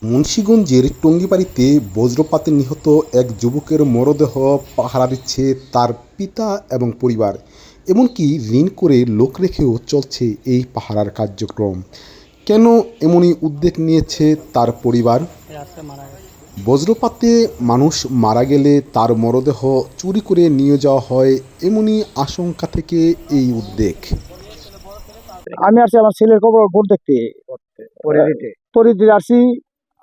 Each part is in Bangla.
মুন্সিগঞ্জের টঙ্গিবাড়িতে বজ্রপাতে নিহত এক যুবকের মরদেহ পাহারা দিচ্ছে তার পিতা এবং পরিবার। এমনকি ঋণ করে লোক রেখেও চলছে এই পাহারার কার্যক্রম। কেন এমনই উদ্যোগ নিয়েছে তার পরিবার? বজ্রপাতে মানুষ মারা গেলে তার মরদেহ চুরি করে নিয়ে যাওয়া হয়, এমনই আশঙ্কা থেকে এই উদ্যোগ। আমি আসছি আমার ছেলের খবর ভোট দেখতে পরিদিতে আসছি।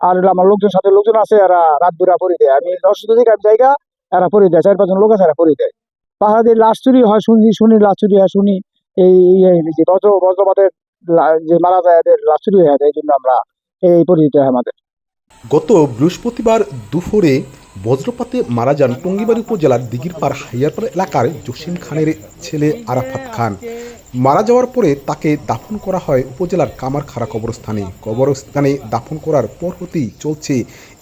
আর আমার লোকজন আছে, এরা রাত দুরা পরি দেয়। আমি অসুস্থ থেকে আমি জায়গা, এরা পরি দেয়। 4-5 জন লোক আছে, এরা পরি দেয়। পাহাড় দিয়ে লাশ চুরি হয় শুনি লাশ চুরি হয় শুনি। যে বজ্রপাতের যে মারা যায় এদের লাশ চুরি হয়ে যায়, এই জন্য আমরা এই পরিচিতি হয় আমাদের। গত বৃহস্পতিবার দুপুরে বজ্রপাতে মারা যান টঙ্গিবাড়ি উপজেলার দিঘিরপাড় হাইয়ারপাড়া এলাকার জসিম খানের ছেলে আরাফাত খান। মারা যাওয়ার পরে তাকে দাফন করা হয় উপজেলার কামারখাড়া কবরস্থানে দাফন করার পর হতেই চলছে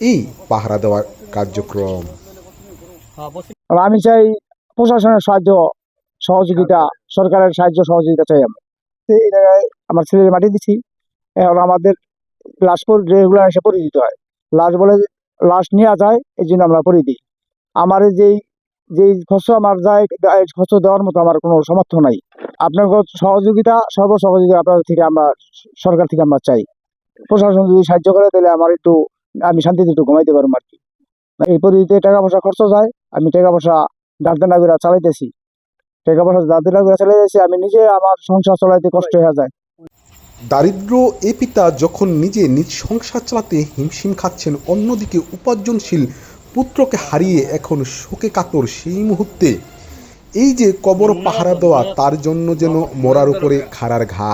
এই পাহারা দেওয়ার কার্যক্রম। আমি চাই প্রশাসনের সাহায্য সহযোগিতা, সরকারের সাহায্য সহযোগিতা চাই। আমি এই জায়গায় আমার ছেলের মাটি দিচ্ছি। এখন আমাদের লাশ রেগুলার এসে পরিচিত হয়, লাশ নেওয়া যায়, এই জন্য আমরা পরি দিই। আমার যেই খরচ আমার যায়, খরচ দেওয়ার মতো আমার কোনো সামর্থ্য নাই। আপনার সহযোগিতা, সর্বসহযোগিতা আপনাদের থেকে আমরা, সরকার থেকে আমরা চাই। প্রশাসন যদি সাহায্য করে তাহলে আমি শান্তিতে একটু ঘুমাইতে পারবো আর কি। এই পরিধিতে টাকা পয়সা খরচ যায়, আমি টাকা পয়সা দাঁড় করে চালাইতেছি। আমি নিজে আমার সংসার চালাইতে কষ্ট হয়ে যায়। দারিদ্র এ পিতা যখন নিজে নিজ সংসার চালাতে হিমশিম খাচ্ছেন, অন্যদিকে উপার্জনশীল পুত্রকে হারিয়ে এখন শোকে কাতর সেই মুহূর্তে এই যে কবর পাহারা দেওয়া তার জন্য যেন মরার উপরে খাড়ার ঘা।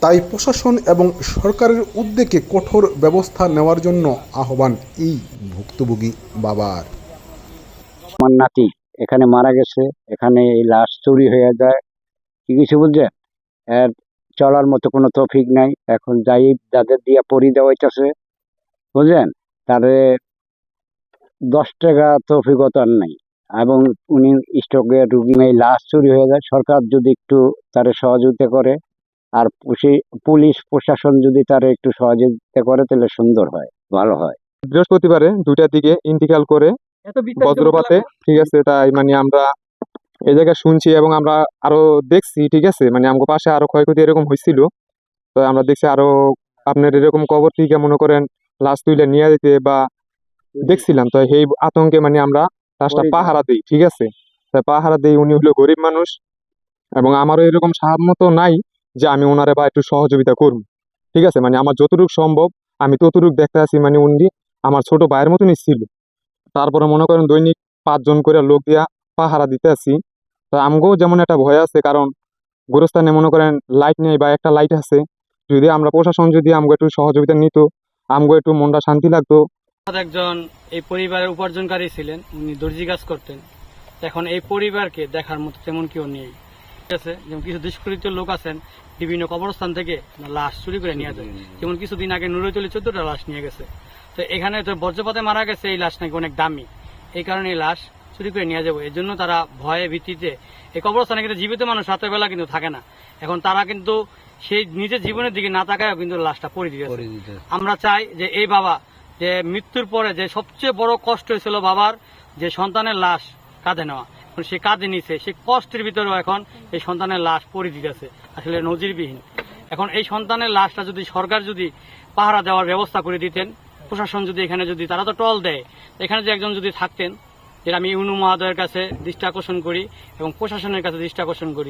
তাই প্রশাসন এবং সরকারের উদ্যোগে কঠোর ব্যবস্থা নেওয়ার জন্য আহ্বান এই ভুক্তভোগী বাবার। আমার নাতি এখানে মারা গেছে, এখানে এই লাশ চুরি হয়ে যায়, কি কিছু বুঝছেন? এর চলার মতো কোনো তৌফিক নাই। এখন যাদের দিয়ে পরি দেওয়া হইতেছে, বুঝলেন, তারে 10 টাকা তৌফিকতার নাই। এবং উনি স্ট্রোকের রুগী, এই লাশ চুরি হয়ে যায়। সরকার যদি একটু তারে সহযোগিতা করে, আর পুলিশ প্রশাসন যদি তারে একটু সহযোগিতা করে, তাহলে সুন্দর হয়, ভালো হয়। বৃহস্পতিবারে 2টার দিকে ইন্তিকাল করে বজ্রপাতে, ঠিক আছে। তাই আমরা এই জায়গায় শুনছি এবং আমরা আরো দেখছি, ঠিক আছে। আমার পাশে আরো ক্ষয়ক্ষতি এরকম হয়েছিল। তো আমরা দেখছি আরো আপনার এরকম কবর থেকে মনে করেন লাশ তুলে নিয়ে যেতে বা দেখছিলাম। তো এই আতঙ্কে আমরা লাশটা পাহারা দিই, ঠিক আছে। তাই পাহারা দিই, উনি হলো গরিব মানুষ এবং আমারও এরকম সামর্থ্য নাই যে আমি ওনারে বা একটু সহযোগিতা করবো, ঠিক আছে। আমার যতটুকু সম্ভব আমি ততটুকু দেখতে আছি। উনি আমার ছোট ভাইয়ের মতনই ছিল। তারপরে মনে করেন দৈনিক 5 জন করে লোক দিয়া পাহারা দিতে আসি। তো আমগোও যেমন একটা ভয় আছে, কারণ গোরস্থানে মনে করেন লাইট নেই বা একটা লাইট আছে। যদি আমরা প্রশাসন যদি আমগো একটু সহযোগিতা নিত, আমগো একটু মনটা শান্তি লাগতো। একজন এই পরিবারের উপার্জনকারী ছিলেন, উনি দর্জি কাজ করতেন। এখন এই পরিবারকে দেখার মতো তেমন কেউ নেই, ঠিক আছে। যেমন কিছু দুষ্কৃত লোক আছেন, বিভিন্ন কবরস্থান থেকে লাশ চুরি করে নিয়ে যায়। যেমন কিছুদিন আগে নুরৈতলি 14টা লাশ নিয়ে গেছে। তো এখানে তো বজ্রপাতে মারা গেছে, এই লাশ নাকি অনেক দামি, এই কারণে এই লাশ চুরি করে নিয়ে যাবো। এর জন্য তারা ভয়ে ভীতিতে এই কবরস্থানে কিন্তু জীবিত মানুষ রাতের বেলা কিন্তু থাকে না। এখন তারা কিন্তু সেই নিজের জীবনের দিকে না তাকায় কিন্তু লাশটা পড়ে দিয়েছে। আমরা চাই যে এই বাবা, যে মৃত্যুর পরে যে সবচেয়ে বড় কষ্ট হয়েছিল বাবার, যে সন্তানের লাশ কাঁধে নেওয়া, সে কাঁধে নিছে, সে কষ্টের ভিতরেও এখন এই সন্তানের লাশ পড়ে দিতেছে, আসলে নজিরবিহীন। এখন এই সন্তানের লাশটা যদি সরকার যদি পাহারা দেওয়ার ব্যবস্থা করে দিতেন, প্রশাসন যদি এখানে যদি, তারা তো টল দেয়, এখানে যে একজন যদি থাকতেন, যেটা আমি ইউনু মহোদয়ের কাছে দৃষ্টি আকর্ষণ করি এবং প্রশাসনের কাছে দৃষ্টি আকর্ষণ করি।